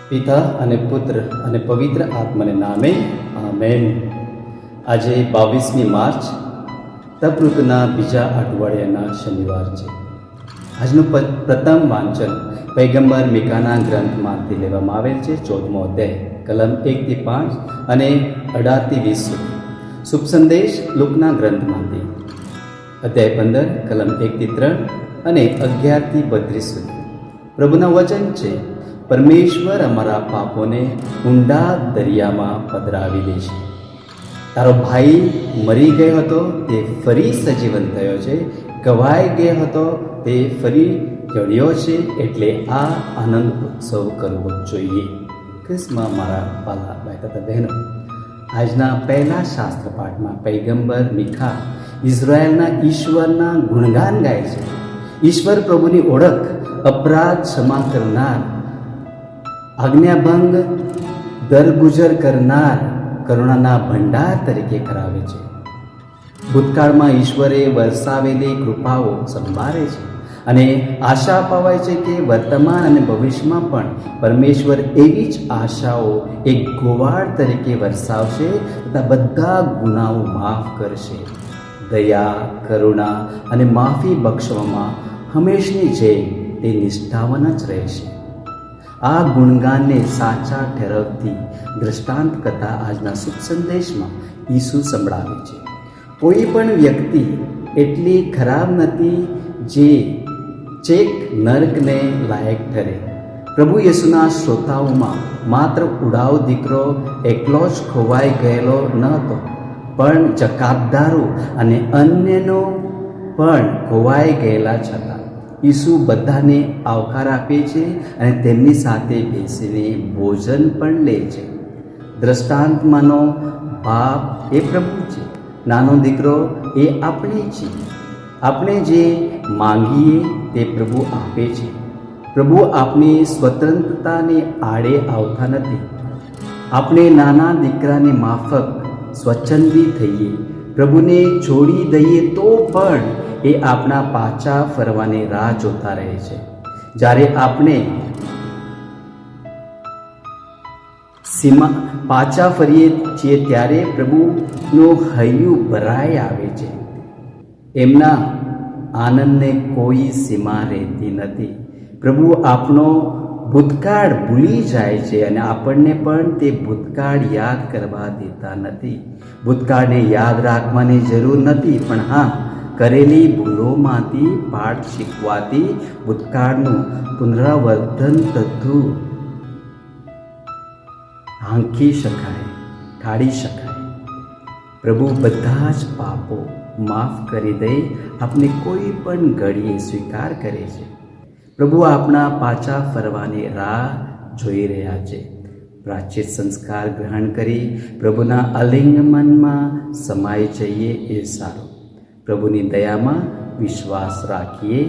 પિતા અને પુત્ર અને પવિત્ર આત્માને નામે આમેન. આજે 22મી માર્ચ તપઋતુના બીજા અઠવાડિયાના શનિવાર છે. આજનું પ્રથમ વાંચન પૈગંબર મીકાના ગ્રંથમાંથી લેવામાં આવેલ છે. 14મો અધ્યાય કલમ 1 થી 5 અને 18 થી 20 સુધી. શુભ સંદેશ લુકના ગ્રંથમાંથી અધ્યાય 15 કલમ 1 થી 3 અને 11 થી 32 સુધી. પ્રભુના વચન છે, પરમેશ્વર અમારા પાપોને ઊંડા દરિયામાં પધરાવી દેશે. તારો ભાઈ મરી ગયો હતો, તે ફરી સજીવન થયો છે. ગવાઈ ગયો હતો, તે ફરી જળ્યો છે. એટલે આ આનંદ ઉત્સવ કરવો જોઈએ. ખ્રિસ્તમાં મારા વાલા ભાઈ તથા બહેનો, આજના પહેલા શાસ્ત્ર પાઠમાં પૈગંબર મીકા ઇઝરાયલના ઈશ્વરના ગુણગાન ગાય છે. ઈશ્વર પ્રભુની ઓળખ અપરાધ ક્ષમા કરનાર, આજ્ઞાભંગ દરગુજર કરનાર, કરુણાના ભંડાર તરીકે કરાવે છે. ભૂતકાળમાં ઈશ્વરે વરસાવેલી કૃપાઓ સંભાળે છે અને આશા અપાવાય છે કે વર્તમાન અને ભવિષ્યમાં પણ પરમેશ્વર એવી જ આશાઓ એક ગોવાળ તરીકે વરસાવશે તથા બધા ગુનાઓ માફ કરશે. દયા, કરુણા અને માફી બક્ષવામાં હંમેશની જેમ તે નિષ્ઠાવાન જ રહેશે. આ ગુણગાનને સાચા ઠેરવતી દૃષ્ટાંત કથા આજના શુભ સંદેશમાં ઈસુ સંભળાવે છે. કોઈ પણ વ્યક્તિ એટલી ખરાબ નથી જે ચેક નર્કને લાયક ઠરે. પ્રભુ યેસુના શ્રોતાઓમાં માત્ર ઉડાવ દીકરો એકલો જ ખોવાઈ ગયેલો ન હતો, પણ જકાતદારો અને અન્યનો પણ ખોવાઈ ગયેલા છતાં ઈસુ બધાને આવકાર આપે છે અને તેમની સાથે બેસીને ભોજન પણ લે છે. દ્રષ્ટાંતમાંનો બાપ એ પ્રભુ છે, નાનો દીકરો એ આપણે છીએ. આપણે જે માંગીએ તે પ્રભુ આપે છે. પ્રભુ આપણી સ્વતંત્રતાને આડે આવતા નથી. આપણે નાના દીકરાને માફક સ્વચ્છંદી થઈએ, પ્રભુને છોડી દઈએ તો પણ એ આપણા પાછા ફરવાની રાહ જોતા રહે છે. જ્યારે આપણે પાછા ફરીએ છીએ ત્યારે પ્રભુનું હૈયું ભરાઈ આવે છે. એમના આનંદને કોઈ સીમા રહેતી નથી. પ્રભુ આપણો ભૂતકાળ ભૂલી જાય છે અને આપણને પણ તે ભૂતકાળ યાદ કરવા દેતા નથી. ભૂતકાળને યાદ રાખવાની જરૂર નથી, પણ હા, કરેલી ભૂલોમાંથી પાઠ શીખવાથી ભૂતકાળનું પુનરાવર્તન થતું ઢાંકી શકાય, ટાળી શકાય. પ્રભુ બધા જ પાપો માફ કરી દઈ આપણે કોઈ પણ ઘડીએ સ્વીકાર કરે છે. પ્રભુ આપણા પાછા ફરવાની રાહ જોઈ રહ્યા છે. પ્રાચિત સંસ્કાર ગ્રહણ કરી પ્રભુના આલિંગનમાં સમાઈ જઈએ એ સારું. પ્રભુની દયામાં વિશ્વાસ રાખીએ.